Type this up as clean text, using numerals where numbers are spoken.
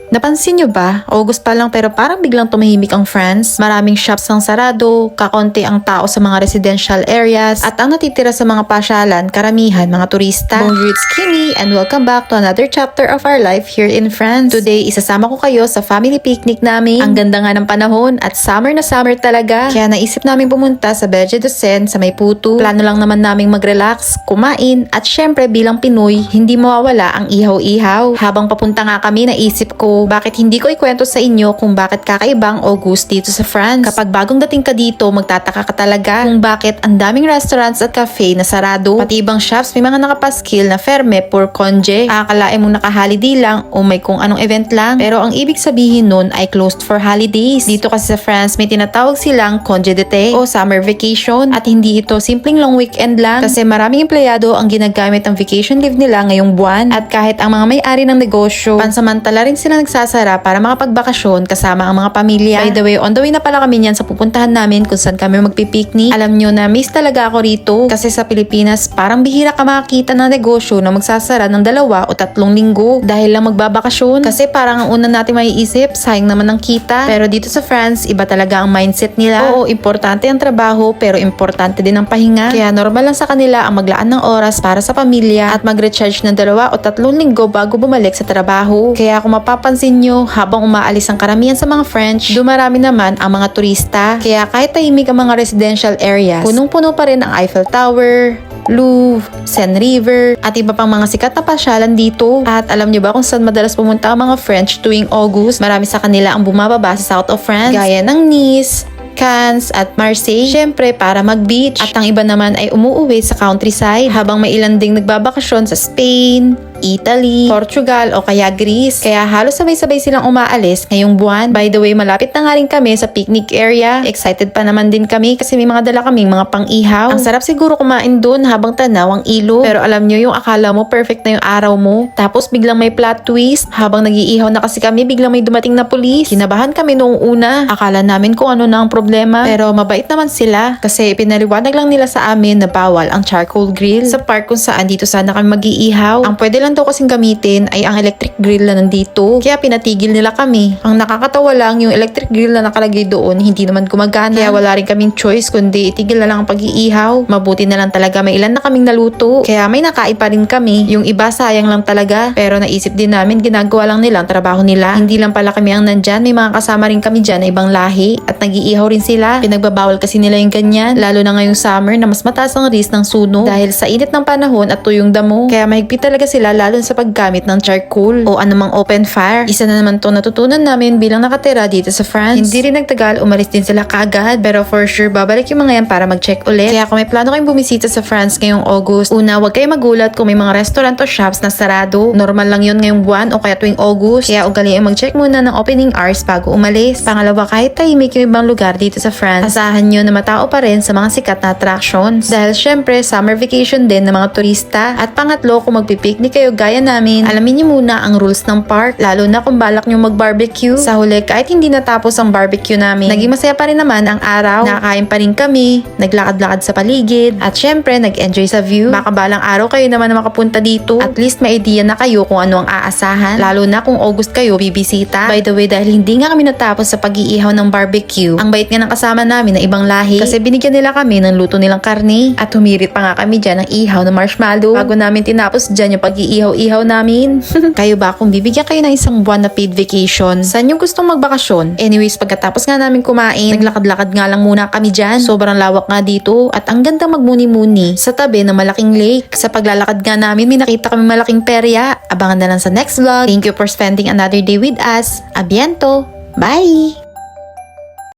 Napansin nyo ba? August pa lang pero parang biglang tumahimik ang France. Maraming shops ang sarado, kakonti ang tao sa mga residential areas, at ang natitira sa mga pasyalan, karamihan mga turista. Bonjour, it's Kimi and welcome back to another chapter of our life here in France. Today, isasama ko kayo sa family picnic namin. Ang ganda nga ng panahon at summer na summer talaga. Kaya naisip namin pumunta sa Berge de Seine sa may Puto. Plano lang naman naming mag-relax, kumain, at syempre bilang Pinoy, hindi mawawala ang ihaw-ihaw. Habang papunta nga kami, naisip ko, bakit hindi ko ikwento sa inyo kung bakit kakaibang August dito sa France. Kapag bagong dating ka dito, magtataka ka talaga kung bakit ang daming restaurants at cafe na sarado. Pati ibang shops may mga nakapaskil na ferme pour congé. Akalain mong naka-holiday lang o may kung anong event lang. Pero ang ibig sabihin nun ay closed for holidays. Dito kasi sa France may tinatawag silang congé d'été o summer vacation, at hindi ito simpleng long weekend lang kasi maraming empleyado ang ginagamit ang vacation leave nila ngayong buwan, at kahit ang mga may-ari ng negosyo, pansamantala rin sila nagsasara para makapagbakasyon kasama ang mga pamilya. By the way, on the way na pala kami niyan sa pupuntahan namin kung saan kami magpipiknik. Alam nyo na miss talaga ako rito kasi sa Pilipinas parang bihira ka makakita ng negosyo na magsasara ng 2 o 3 linggo dahil lang magbabakasyon, kasi parang ang una natin maiisip, sayang naman ang kita. Pero dito sa France, iba talaga ang mindset nila. Oo, importante ang trabaho pero importante din ang pahinga. Kaya normal lang sa kanila ang maglaan ng oras para sa pamilya at mag-recharge ng 2 o 3 linggo bago bumalik sa trabaho. Kaya kung mapapansin nyo, habang umaalis ang karamihan sa mga French, dumarami naman ang mga turista. Kaya kahit tahimik ang mga residential areas, punong-puno pa rin ang Eiffel Tower, Louvre, Seine River, at iba pang mga sikat na pasyalan dito. At alam nyo ba kung saan madalas pumunta ang mga French tuwing August? Marami sa kanila ang bumababa sa south of France, gaya ng Nice, Cannes at Marseille, syempre para mag-beach. At ang iba naman ay umuuwi sa countryside, habang may ilan ding nagbabakasyon sa Spain, Italy, Portugal o kaya Greece. Kaya halos sabay-sabay silang umaalis ngayong buwan. By the way, malapit na nga rin kami sa picnic area. Excited pa naman din kami kasi may mga dala kaming mga pang-ihaw. Ang sarap siguro kumain dun habang tanaw ang ilog. Pero alam nyo, yung akala mo perfect na yung araw mo, tapos biglang may plot twist. Habang nag-iihaw na kasi kami, biglang may dumating na pulis. Kinabahan kami noong una. Akala namin kung ano na ang problema. Pero mabait naman sila kasi pinaliwanag lang nila sa amin na bawal ang charcoal grill sa park kung saan dito sana kami mag-iihaw. Ang pwede lang daw kasing gamitin ay ang electric grill na nandito. Kaya pinatigil nila kami. Ang nakakatawa lang, yung electric grill na nakalagay doon hindi naman gumagana. Kaya wala rin kaming choice kundi itigil na lang ang pag-iihaw. Mabuti na lang talaga may ilan na kaming naluto. Kaya may nakain pa rin kami. Yung iba sayang lang talaga. Pero naisip din namin ginagawa lang nila ang trabaho nila. Hindi lang pala kami ang nandyan. May mga kasama rin kami dyan na ibang lahi. At nag-iihaw rin sila. Pinagbabawal kasi nila yung ganyan. Lalo na ngayong summer na mas mataas ang risk ng sunog dahil sa init ng panahon at tuyong damo. Kaya mahigpit talaga sila lalo sa paggamit ng charcoal o anumang open fire. Isa na naman to natutunan namin bilang nakatira dito sa France. Hindi rin nagtagal, umalis din sila kaagad. Pero for sure, babalik yung mga yan para mag-check ulit. Kaya kung may plano kayong bumisita sa France ngayong August, una, huwag kayo magulat kung may mga restaurant o shops na sarado. Normal lang yun ngayong buwan o kaya tuwing August. Kaya ugaliin mag-check muna ng opening hours bago umalis. Pangalawa, kahit tahimik yung ibang lugar dito sa France, asahan nyo na matao pa rin sa mga sikat na attractions. Dahil syempre, summer vacation din ng mga turista. At pangatlo, kung magpipiknik kayo gaya namin, alamin niyo muna ang rules ng park, lalo na kung balak nyo mag-barbecue. Sa huli, kahit hindi natapos ang barbecue namin, naging masaya pa rin naman ang araw. Nakakain pa rin kami, naglakad-lakad sa paligid, at syempre, nag-enjoy sa view. Baka balang araw kayo naman na makapunta dito. At least may idea na kayo kung ano ang aasahan, lalo na kung August kayo bibisita. By the way, dahil hindi nga kami natapos sa pag-iihaw ng barbecue, ang bait nga ng kasama namin na ibang lahi kasi binigyan nila kami ng luto nilang karne, at humirit pa nga kami dyan ng ihaw na marshmallow bago namin tinapos dyan yung pag-iihaw-ihaw namin. Kayo ba, kung bibigyan kayo ng isang buwan na paid vacation, saan yung gustong magbakasyon? Anyways, pagkatapos nga namin kumain, naglakad-lakad nga lang muna kami dyan. Sobrang lawak nga dito at ang ganda magmuni-muni sa tabi ng malaking lake. Sa paglalakad nga namin, may nakita kami malaking perya. Abangan na lang sa next vlog. Thank you for spending another day with us. Abiento! Bye!